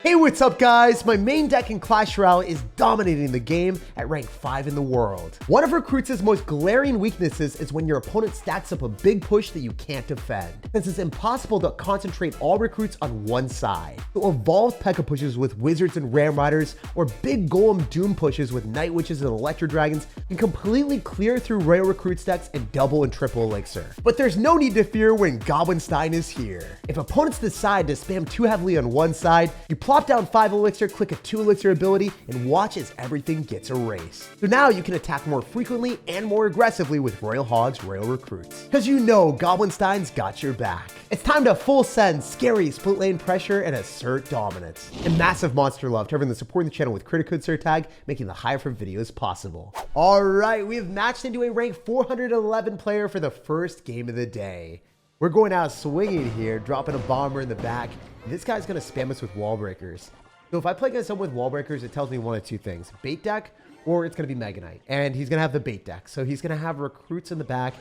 Hey, what's up guys? My main deck in Clash Royale is dominating the game at rank 5 in the world. One of Recruits' most glaring weaknesses is when your opponent stacks up a big push that you can't defend, since it's impossible to concentrate all recruits on one side. So evolved P.E.K.K.A pushes with Wizards and Ram Riders, or big Golem Doom pushes with Night Witches and Electro Dragons can completely clear through Royal Recruits decks and double and triple elixir. But there's no need to fear when Goblinstein is here. If opponents decide to spam too heavily on one side, you plop down 5 elixir, click a 2 elixir ability, and watch as everything gets erased. So now you can attack more frequently and more aggressively with Royal Hogs Royal Recruits. Because you know Goblinstein's got your back. It's time to full send scary split lane pressure and assert dominance. And massive monster love to everyone that's supporting the channel with Critical SirTag, making the higher for videos possible. Alright, we have matched into a rank 411 player for the first game of the day. We're going out swinging here, dropping a bomber in the back. This guy's going to spam us with wall breakers. So if I play against someone with wall breakers, it tells me one of two things. Bait deck, or it's going to be Mega Knight. And he's going to have the bait deck. So he's going to have recruits in the back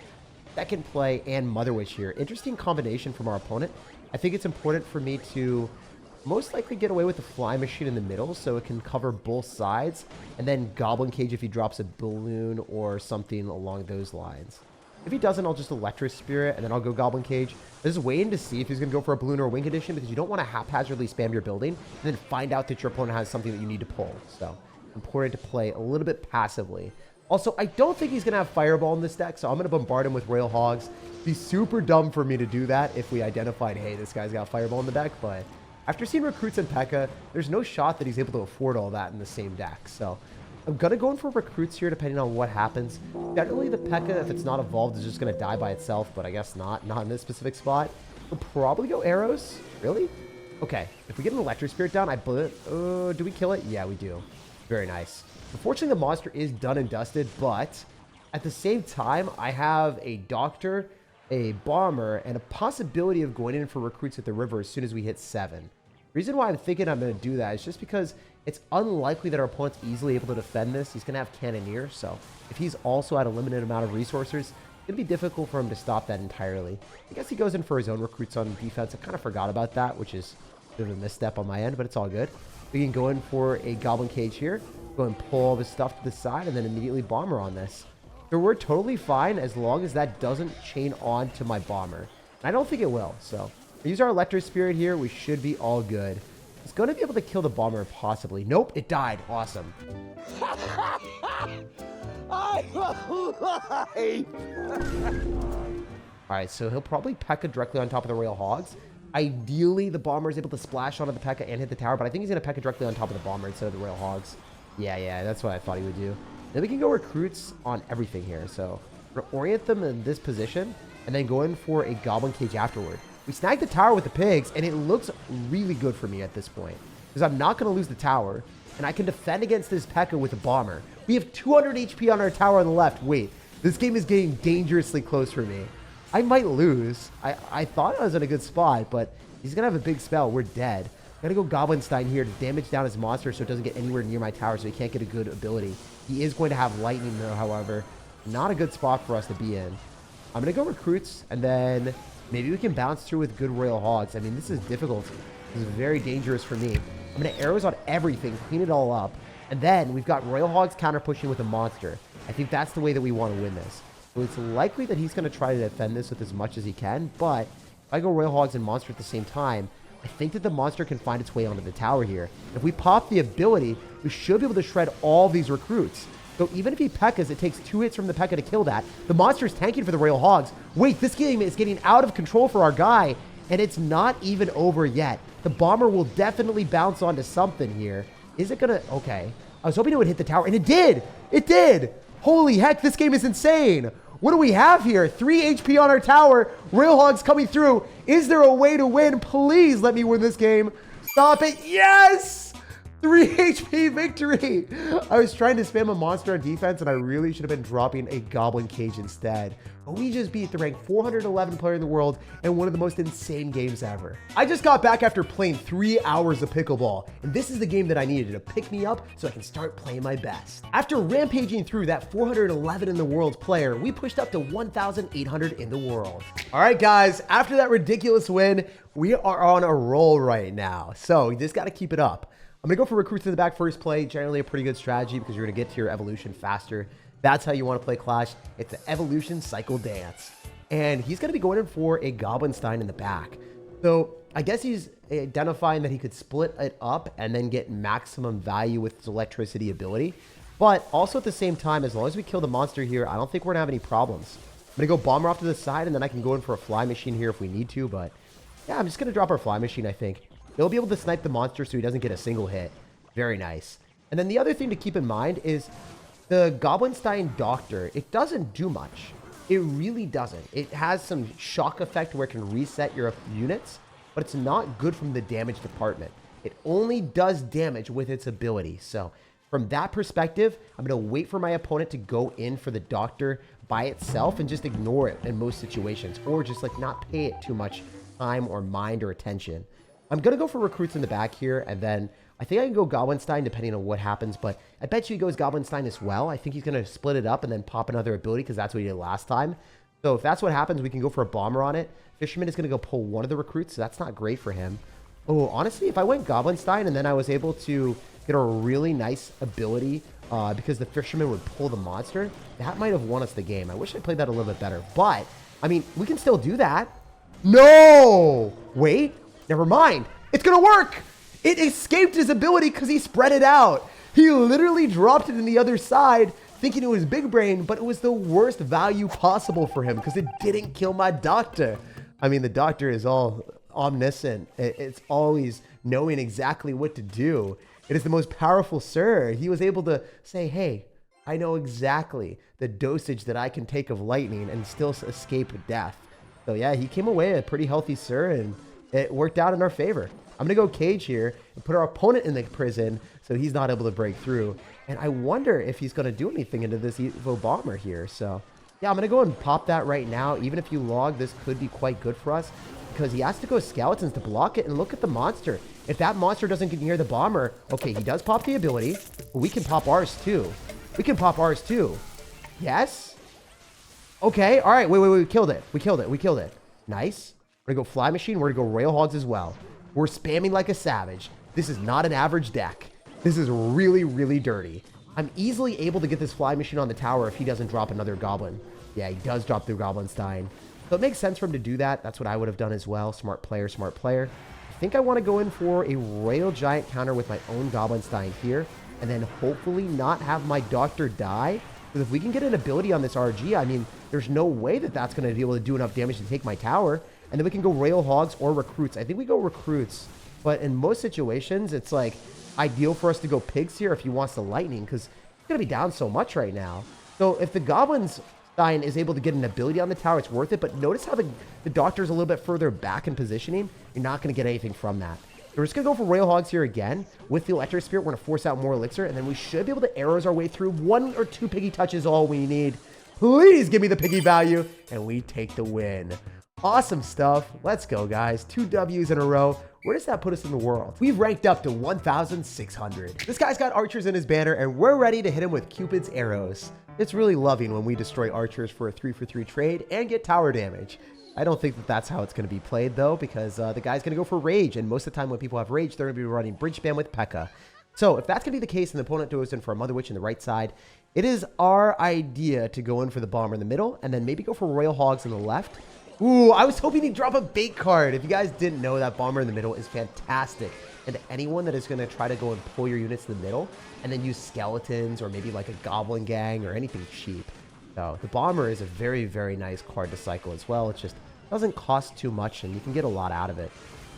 that can play and Mother Witch here. Interesting combination from our opponent. I think it's important for me to most likely get away with the fly machine in the middle so it can cover both sides. And then Goblin Cage if he drops a balloon or something along those lines. If he doesn't, I'll just Electric Spirit, and then I'll go Goblin Cage. I'm just waiting to see if he's going to go for a balloon or a wing condition, because you don't want to haphazardly spam your building and then find out that your opponent has something that you need to pull. So, important to play a little bit passively. Also, I don't think he's going to have Fireball in this deck, so I'm going to bombard him with Royal Hogs. It'd be super dumb for me to do that if we identified, hey, this guy's got Fireball in the deck, but after seeing Recruits and P.E.K.K.A, there's no shot that he's able to afford all that in the same deck. So, I'm going to go in for Recruits here depending on what happens. Generally, the P.E.K.K.A, if it's not evolved, is just going to die by itself, but I guess not in this specific spot. We'll probably go arrows. Really? Okay, if we get an Electric Spirit down, do we kill it? Yeah, we do. Very nice. Unfortunately, the monster is done and dusted, but at the same time, I have a Doctor, a Bomber, and a possibility of going in for Recruits at the river as soon as we hit 7. The reason why I'm thinking I'm going to do that is just because it's unlikely that our opponent's easily able to defend this. He's going to have Cannoneer, so if he's also at a limited amount of resources, it's going to be difficult for him to stop that entirely. I guess he goes in for his own recruits on defense. I kind of forgot about that, which is a bit of a misstep on my end, but it's all good. We can go in for a Goblin Cage here, go and pull all this stuff to the side, and then immediately Bomber on this. So we're totally fine as long as that doesn't chain on to my Bomber. And I don't think it will, so we use our Electric Spirit here. We should be all good. It's going to be able to kill the Bomber, possibly. Nope, it died. Awesome. I'm alive! Alright, so he'll probably P.E.K.K.A directly on top of the Royal Hogs. Ideally, the Bomber is able to splash onto the P.E.K.K.A and hit the tower, but I think he's going to P.E.K.K.A directly on top of the Bomber instead of the Royal Hogs. Yeah, that's what I thought he would do. Then we can go Recruits on everything here. So we're going to orient them in this position and then go in for a Goblin Cage afterward. We snag the tower with the pigs, and it looks really good for me at this point, because I'm not going to lose the tower, and I can defend against this P.E.K.K.A with a Bomber. We have 200 HP on our tower on the left. Wait, this game is getting dangerously close for me. I might lose. I thought I was in a good spot, but he's going to have a big spell. We're dead. I'm going to go Goblinstein here to damage down his monster so it doesn't get anywhere near my tower, so he can't get a good ability. He is going to have Lightning, though, however. Not a good spot for us to be in. I'm going to go Recruits, and then maybe we can bounce through with good Royal Hogs. I mean, this is difficult. This is very dangerous for me. I'm going to arrows on everything, clean it all up. And then we've got Royal Hogs counter pushing with a monster. I think that's the way that we want to win this. So it's likely that he's going to try to defend this with as much as he can. But if I go Royal Hogs and monster at the same time, I think that the monster can find its way onto the tower here. If we pop the ability, we should be able to shred all these recruits. So even if he P.E.K.K.A.s, it takes 2 hits from the P.E.K.K.A to kill that. The monster's tanking for the Royal Hogs. Wait, this game is getting out of control for our guy, and it's not even over yet. The Bomber will definitely bounce onto something here. Is it gonna... Okay. I was hoping it would hit the tower, and it did! It did! Holy heck, this game is insane! What do we have here? 3 HP on our tower. Royal Hogs coming through. Is there a way to win? Please let me win this game. Stop it. Yes! 3 HP victory. I was trying to spam a monster on defense, and I really should have been dropping a Goblin Cage instead. But we just beat the rank 411 player in the world and one of the most insane games ever. I just got back after playing 3 hours of pickleball, and this is the game that I needed to pick me up so I can start playing my best. After rampaging through that 411 in the world player, we pushed up to 1,800 in the world. All right, guys, after that ridiculous win, We are on a roll right now, so you just got to keep it up. I'm going to go for recruits in the back first play. Generally a pretty good strategy because you're going to get to your evolution faster. That's how you want to play Clash. It's the evolution cycle dance. And he's going to be going in for a Goblinstein in the back. So I guess he's identifying that he could split it up and then get maximum value with his electricity ability. But also at the same time, as long as we kill the monster here, I don't think we're going to have any problems. I'm going to go bomber off to the side, and then I can go in for a fly machine here if we need to. But yeah, I'm just going to drop our fly machine, I think. He'll be able to snipe the monster so he doesn't get a single hit. Very nice. And then the other thing to keep in mind is the Goblinstein Doctor. It doesn't do much. It really doesn't. It has some shock effect where it can reset your units, but it's not good from the damage department. It only does damage with its ability. So from that perspective, I'm going to wait for my opponent to go in for the Doctor by itself and just ignore it in most situations, or just like not pay it too much time or mind or attention. I'm going to go for recruits in the back here, and then I think I can go Goblinstein depending on what happens, but I bet you he goes Goblinstein as well. I think he's going to split it up and then pop another ability because that's what he did last time. So if that's what happens, we can go for a bomber on it. Fisherman is going to go pull one of the recruits, so that's not great for him. Oh, honestly, if I went Goblinstein and then I was able to get a really nice ability because the Fisherman would pull the monster, that might have won us the game. I wish I played that a little bit better, but I mean, we can still do that. No! Wait. Never mind. It's going to work. It escaped his ability because he spread it out. He literally dropped it in the other side thinking it was big brain, but it was the worst value possible for him because it didn't kill my Doctor. I mean, the Doctor is all omniscient. It's always knowing exactly what to do. It is the most powerful Sir. He was able to say, hey, I know exactly the dosage that I can take of lightning and still escape death. So yeah, he came away a pretty healthy Sir, and it worked out in our favor. I'm going to go Cage here and put our opponent in the prison so he's not able to break through. And I wonder if he's going to do anything into this Evo Bomber here. So yeah, I'm going to go and pop that right now. Even if you log, this could be quite good for us because he has to go Skeletons to block it. And look at the monster. If that monster doesn't get near the bomber, okay, he does pop the ability, but we can pop ours too. We can pop ours too. Yes? Okay, all right, wait, we killed it. We killed it. Nice. We're going to go Fly Machine. We're going to go Royal Hogs as well. We're spamming like a savage. This is not an average deck. This is really, really dirty. I'm easily able to get this Fly Machine on the tower if he doesn't drop another Goblin. Yeah, he does drop the Goblinstein. So it makes sense for him to do that. That's what I would have done as well. Smart player, smart player. I think I want to go in for a Royal Giant counter with my own Goblinstein here, and then hopefully not have my Doctor die. Because if we can get an ability on this RG, I mean, there's no way that that's going to be able to do enough damage to take my tower. And then we can go Royal Hogs or Recruits. I think we go Recruits. But in most situations, it's like ideal for us to go Pigs here if he wants the Lightning, because he's going to be down so much right now. So if the Goblinstein is able to get an ability on the tower, it's worth it. But notice how the Doctor's a little bit further back in positioning. You're not going to get anything from that. So we're just going to go for Royal Hogs here again. With the Electric Spirit, we're going to force out more Elixir. And then we should be able to arrows our way through. 1 or 2 Piggy touches all we need. Please give me the Piggy value. And we take the win. Awesome stuff. Let's go, guys. 2 W's in a row. Where does that put us in the world? We've ranked up to 1,600. This guy's got archers in his banner, and we're ready to hit him with Cupid's arrows. It's really loving when we destroy archers for a 3-for-3 trade and get tower damage. I don't think that that's how it's going to be played, though, because the guy's going to go for rage, and most of the time when people have rage, they're going to be running bridge spam with P.E.K.K.A. So if that's going to be the case and the opponent goes in for a Mother Witch in the right side, it is our idea to go in for the bomber in the middle, and then maybe go for Royal Hogs in the left. Ooh, I was hoping he'd drop a bait card. If you guys didn't know, that bomber in the middle is fantastic. And anyone that is going to try to go and pull your units in the middle and then use skeletons or maybe like a goblin gang or anything cheap. So the bomber is a very, very nice card to cycle as well. It just doesn't cost too much and you can get a lot out of it.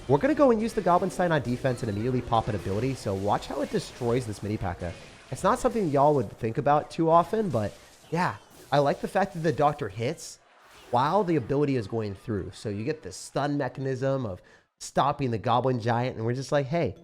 We're going to go and use the Goblinstein on defense and immediately pop an ability. So watch how it destroys this mini P.E.K.K.A. It's not something y'all would think about too often, but yeah, I like the fact that the Doctor hits while the ability is going through. So you get the stun mechanism of stopping the Goblin Giant, and we're just like, hey,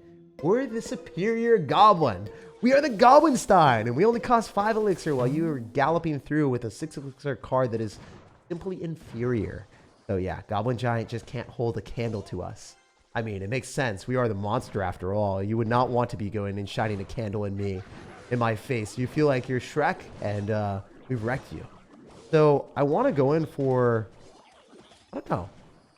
we're the superior Goblin. We are the Goblinstein, and we only cost 5 elixir while you are galloping through with a 6 elixir card that is simply inferior. So yeah, Goblin Giant just can't hold a candle to us. I mean, it makes sense. We are the monster after all. You would not want to be going and shining a candle in my face. You feel like you're Shrek, and we've wrecked you. So I want to go in for, I don't know.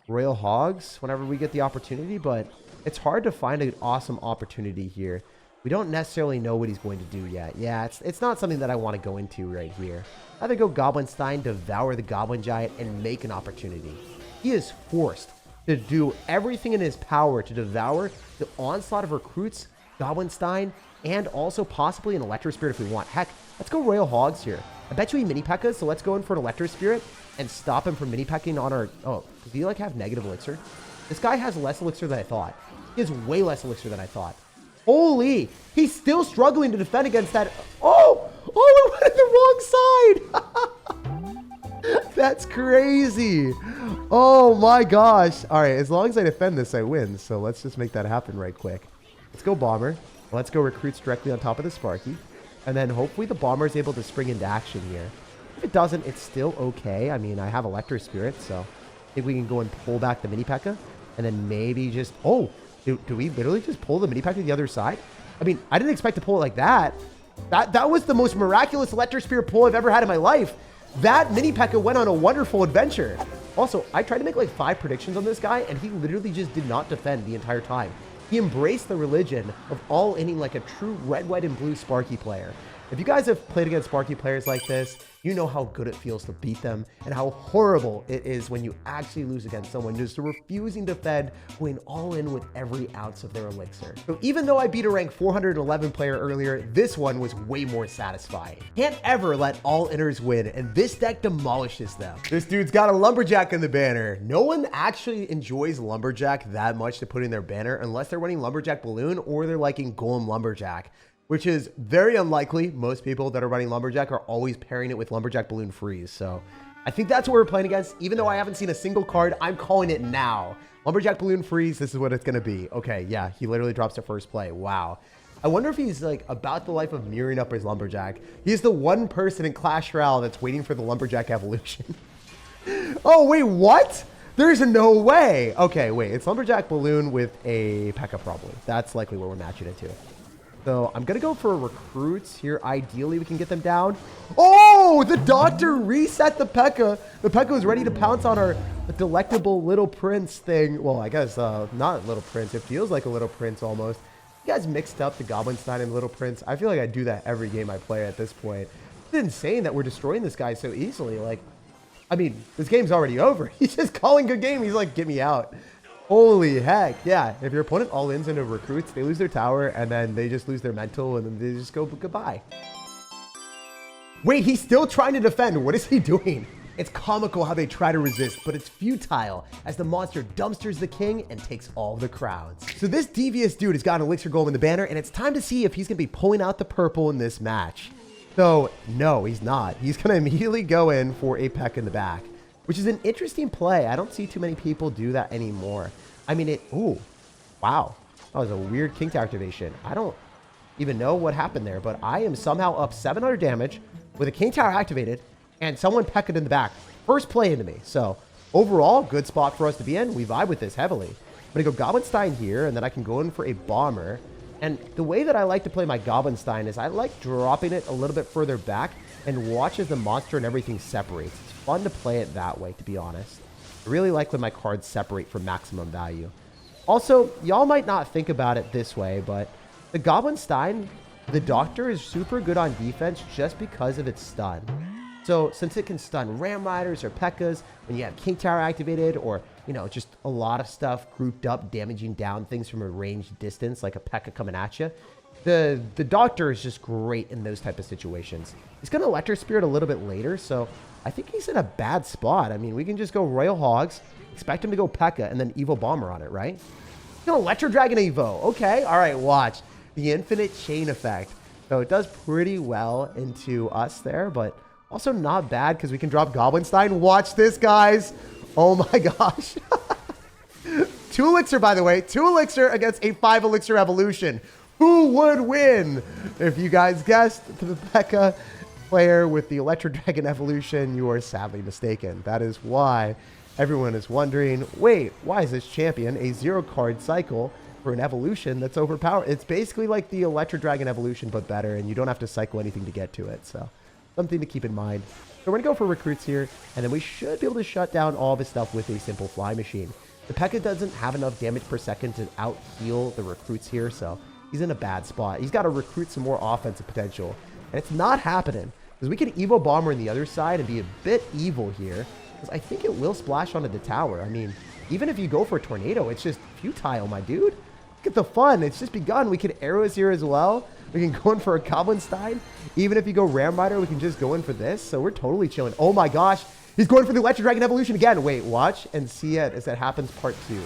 Royal Hogs whenever we get the opportunity, but it's hard to find an awesome opportunity here. We don't necessarily know what he's going to do yet. Yeah, it's not something that I want to go into right here. Either go Goblinstein, devour the Goblin Giant, and make an opportunity. He is forced to do everything in his power to devour the onslaught of recruits, Goblinstein, and also possibly an Electro Spirit if we want. Heck, let's go Royal Hogs here. I bet you he mini P.E.K.K.A, so let's go in for an Electro Spirit and stop him from mini P.E.K.K.ing on our... Oh, does he like have negative elixir? This guy has less elixir than I thought. He has way less elixir than I thought. Holy, he's still struggling to defend against that. Oh, it went the wrong side. That's crazy. Oh my gosh. All right, as long as I defend this, I win. So let's just make that happen right quick. Let's go Bomber. Let's go recruits directly on top of the Sparky. And then hopefully the Bomber is able to spring into action here. If it doesn't, it's still okay. I mean, I have Electro Spirit, so I think we can go and pull back the mini P.E.K.K.A. And then maybe just... Oh, do we literally just pull the mini P.E.K.K.A to the other side? I mean, I didn't expect to pull it like that. That was the most miraculous Electro Spirit pull I've ever had in my life. That mini P.E.K.K.A went on a wonderful adventure. Also, I tried to make like 5 predictions on this guy, and he literally just did not defend the entire time. He embraced the religion of all-inning like a true red, white, and blue Sparky player. If you guys have played against Sparky players like this, you know how good it feels to beat them and how horrible it is when you actually lose against someone just refusing to defend, going all in with every ounce of their elixir. So even though I beat a rank 411 player earlier, this one was way more satisfying. Can't ever let all inners win, and this deck demolishes them. This dude's got a Lumberjack in the banner. No one actually enjoys Lumberjack that much to put in their banner unless they're running Lumberjack Balloon or they're liking Golem Lumberjack, which is very unlikely. Most people that are running Lumberjack are always pairing it with Lumberjack Balloon Freeze. So I think that's what we're playing against. Even though I haven't seen a single card, I'm calling it now. Lumberjack Balloon Freeze, this is what it's going to be. Okay, yeah, he literally drops to first play. Wow. I wonder if he's like about the life of mirroring up his Lumberjack. He's the one person in Clash Royale that's waiting for the Lumberjack evolution. Oh, wait, what? There's no way. Okay, wait, it's Lumberjack Balloon with a P.E.K.K.A probably. That's likely what we're matching it to. So I'm going to go for recruits here. Ideally, we can get them down. Oh, the doctor reset the P.E.K.K.A. The P.E.K.K.A was ready to pounce on our delectable Little Prince thing. Well, I guess not Little Prince. It feels like a Little Prince almost. You guys mixed up the Goblinstein and Little Prince. I feel like I do that every game I play at this point. It's insane that we're destroying this guy so easily. Like, I mean, this game's already over. He's just calling good game. He's like, get me out. Holy heck, yeah. If your opponent all-ins into recruits, they lose their tower, and then they just lose their mental, and then they just go goodbye. Wait, he's still trying to defend. What is he doing? It's comical how they try to resist, but it's futile as the monster dumpsters the king and takes all the crowns. So this devious dude has got an elixir golem in the banner, and it's time to see if he's going to be pulling out the purple in this match. So, no, he's not. He's going to immediately go in for a P.E.K.K.A in the back, which is an interesting play. I don't see too many people do that anymore. I mean, ooh, wow. That was a weird King Tower activation. I don't even know what happened there, but I am somehow up 700 damage with a King Tower activated and someone P.E.K.Ka'd in the back. First play into me. So overall, good spot for us to be in. We vibe with this heavily. I'm going to go Goblinstein here, and then I can go in for a Bomber. And the way that I like to play my Goblinstein is I like dropping it a little bit further back and watch as the monster and everything separates. It's fun to play it that way, to be honest. I really like when my cards separate for maximum value. Also, y'all might not think about it this way, but the Goblinstein, the Doctor is super good on defense just because of its stun. So since it can stun Ram Riders or P.E.K.K.As when you have King Tower activated, or, you know, just a lot of stuff grouped up, damaging down things from a ranged distance, like a P.E.K.K.A coming at you, the Doctor is just great in those type of situations. He's going to Electro Spirit a little bit later, so I think he's in a bad spot. I mean, we can just go Royal Hogs, expect him to go P.E.K.K.A, and then Evo Bomber on it, right? He's going to Electro Dragon Evo. Okay, all right, watch. The infinite chain effect. So it does pretty well into us there, but also not bad because we can drop Goblinstein. Watch this, guys. Oh my gosh. 2 elixir, by the way. 2 elixir against a 5 elixir evolution. Who would win? If you guys guessed the P.E.K.K.A player with the Electro Dragon evolution, you are sadly mistaken. That is why everyone is wondering, wait, why is this champion a 0-card cycle for an evolution that's overpowered? It's basically like the Electro Dragon evolution, but better, and you don't have to cycle anything to get to it. So something to keep in mind. So we're going to go for recruits here, and then we should be able to shut down all of his stuff with a simple fly machine. The P.E.K.K.A doesn't have enough damage per second to out-heal the recruits here, so he's in a bad spot. He's got to recruit some more offensive potential, and it's not happening. Because we can Evo Bomber on the other side and be a bit evil here, because I think it will splash onto the tower. I mean, even if you go for a tornado, it's just futile, my dude. Look at the fun. It's just begun. We can arrows here as well. We can go in for a Goblinstein. Even if you go Ram Rider, we can just go in for this. So we're totally chilling. Oh my gosh. He's going for the Electric Dragon Evolution again. Wait, watch and see it as that happens part 2.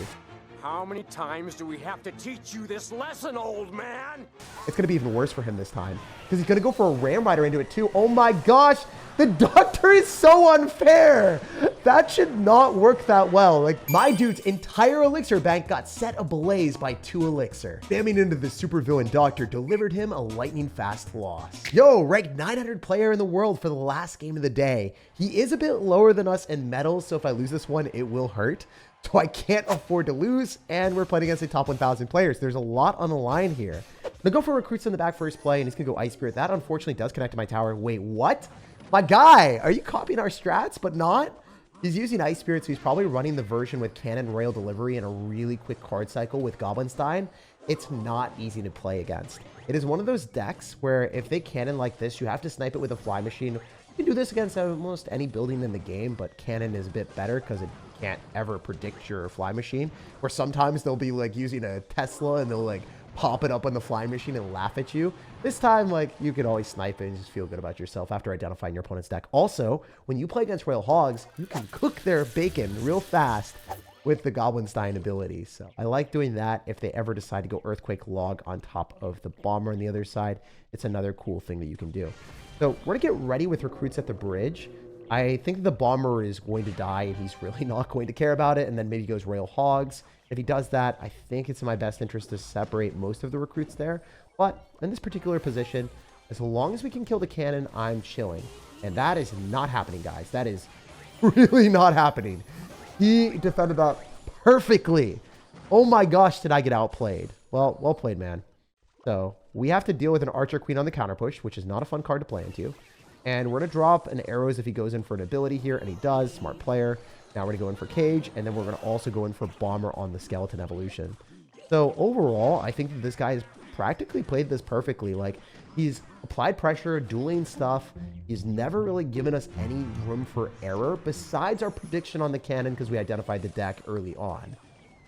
How many times do we have to teach you this lesson, old man? It's going to be even worse for him this time, because he's going to go for a Ram Rider into it too. Oh my gosh, the Doctor is so unfair. That should not work that well. Like, my dude's entire elixir bank got set ablaze by 2 elixir. Spamming into the supervillain Doctor delivered him a lightning fast loss. Yo, ranked 900 player in the world for the last game of the day. He is a bit lower than us in medals, so if I lose this one, it will hurt. So I can't afford to lose, and we're playing against a top 1,000 players. There's a lot on the line here. Now go for recruits in the back first play, and he's going to go Ice Spirit. That unfortunately does connect to my tower. Wait, what? My guy, are you copying our strats, but not? He's using Ice Spirit, so he's probably running the version with Cannon Royal Delivery and a really quick card cycle with Goblinstein. It's not easy to play against. It is one of those decks where if they cannon like this, you have to snipe it with a fly machine. You can do this against almost any building in the game, but Cannon is a bit better because it can't ever predict your fly machine, where sometimes they'll be like using a Tesla and they'll like pop it up on the fly machine and laugh at you. This time, like, you can always snipe it and just feel good about yourself after identifying your opponent's deck. Also, when you play against Royal Hogs, you can cook their bacon real fast with the Goblinstein ability. So I like doing that. If they ever decide to go Earthquake Log on top of the Bomber on the other side, it's another cool thing that you can do. So we're gonna get ready with recruits at the bridge. I think the Bomber is going to die, and he's really not going to care about it, and then maybe goes Royal Hogs. If he does that, I think it's in my best interest to separate most of the recruits there. But in this particular position, as long as we can kill the cannon, I'm chilling. And that is not happening, guys. That is really not happening. He defended that perfectly. Oh my gosh, did I get outplayed. Well, well played, man. So we have to deal with an Archer Queen on the counter push, which is not a fun card to play into. And we're going to drop an arrows if he goes in for an ability here, and he does. Smart player. Now we're going to go in for Cage, and then we're going to also go in for Bomber on the Skeleton Evolution. So overall, I think that this guy has practically played this perfectly. Like, he's applied pressure, dueling stuff. He's never really given us any room for error besides our prediction on the cannon because we identified the deck early on.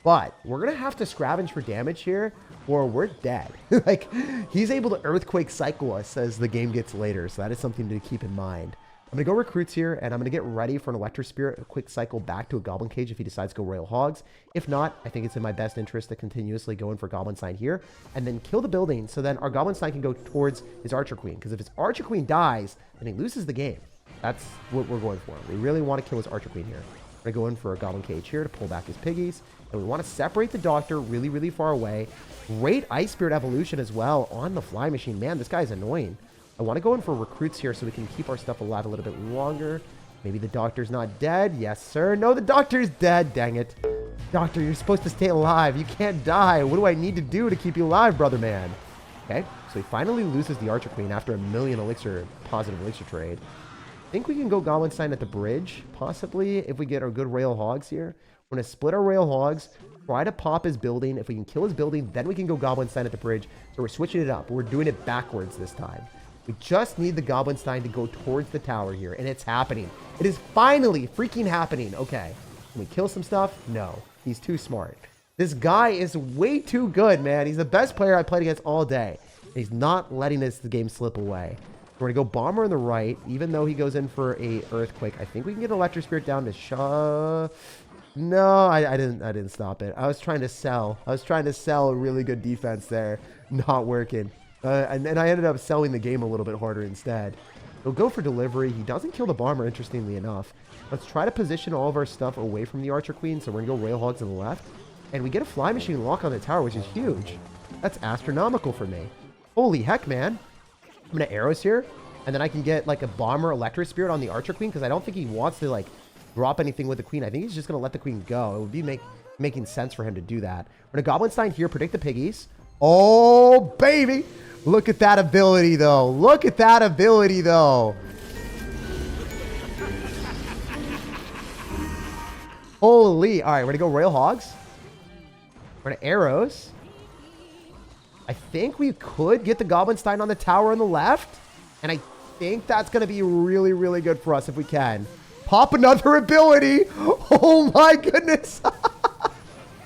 But we're going to have to scavenge for damage here or we're dead. Like, he's able to Earthquake cycle us as the game gets later. So that is something to keep in mind. I'm going to go recruits here, and I'm going to get ready for an Electro Spirit, a quick cycle back to a Goblin Cage if he decides to go Royal Hogs. If not, I think it's in my best interest to continuously go in for Goblinstein here, and then kill the building, so then our Goblinstein can go towards his Archer Queen, because if his Archer Queen dies, then he loses the game. That's what we're going for. We really want to kill his Archer Queen here. We're going to go in for a Goblin Cage here to pull back his piggies, and we want to separate the Doctor really, really far away. Great Ice Spirit Evolution as well on the Fly Machine. Man, this guy's annoying. I want to go in for recruits here so we can keep our stuff alive a little bit longer. Maybe the Doctor's not dead. Yes, sir. No, the Doctor's dead. Dang it. Doctor, you're supposed to stay alive. You can't die. What do I need to do to keep you alive, brother man? Okay, so he finally loses the Archer Queen after a million elixir, positive elixir trade. I think we can go Goblinstein at the bridge, possibly, if we get our good Royal Hogs here. We're going to split our Royal Hogs, try to pop his building. If we can kill his building, then we can go Goblinstein at the bridge. So we're switching it up. We're doing it backwards this time. We just need the Goblinstein to go towards the tower here, and it's happening. It is finally freaking happening. Okay, can we kill some stuff? No, he's too smart. This guy is way too good, man. He's the best player I played against all day. He's not letting this game slip away. We're going to go Bomber on the right, even though he goes in for a Earthquake. I think we can get Electro Spirit down to Shaw. No, I didn't stop it. I was trying to sell. I was trying to sell a really good defense there. Not working. And I ended up selling the game a little bit harder instead. He'll go for delivery. He doesn't kill the Bomber, interestingly enough. Let's try to position all of our stuff away from the Archer Queen. So we're going to go Royal Hogs on the left. And we get a Fly Machine lock on the tower, which is huge. That's astronomical for me. Holy heck, man. I'm going to arrows here. And then I can get like a Bomber Electro Spirit on the Archer Queen because I don't think he wants to like drop anything with the Queen. I think he's just going to let the Queen go. It would be making sense for him to do that. We're going to Goblinstein here, predict the piggies. Oh, baby. Look at that ability, though. Look at that ability, though. Holy. All right, we're going to go Royal Hogs. We're going to arrows. I think we could get the Goblin Stein on the tower on the left. And I think that's going to be really, really good for us if we can. Pop another ability. Oh my goodness.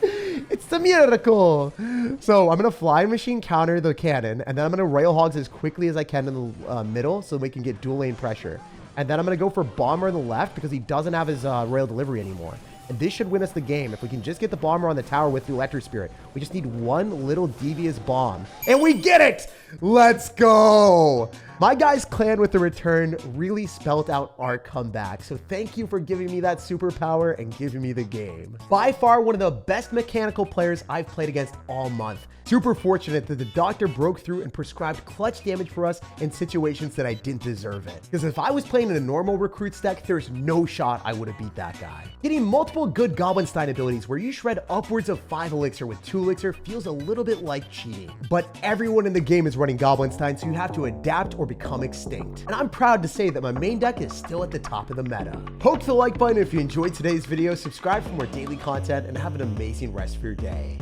It's the miracle. So I'm going to Flying Machine counter the cannon. And then I'm going to Royal Hogs as quickly as I can in the middle so we can get dual lane pressure. And then I'm going to go for Bomber on the left because he doesn't have his Royal Delivery anymore. And this should win us the game if we can just get the Bomber on the tower with the Electric Spirit. We just need one little devious bomb. And we get it! Let's go! My guys' clan with the return really spelled out our comeback. So thank you for giving me that superpower and giving me the game. By far one of the best mechanical players I've played against all month. Super fortunate that the doctor broke through and prescribed clutch damage for us in situations that I didn't deserve it. Because if I was playing in a normal recruits deck, there's no shot I would have beat that guy. Getting multiple good Goblin Stein abilities where you shred upwards of 5 elixir with 2 elixir feels a little bit like cheating. But everyone in the game is running Goblin Stein, so you have to adapt or become extinct. And I'm proud to say that my main deck is still at the top of the meta. Poke the like button if you enjoyed today's video, subscribe for more daily content, and have an amazing rest of your day.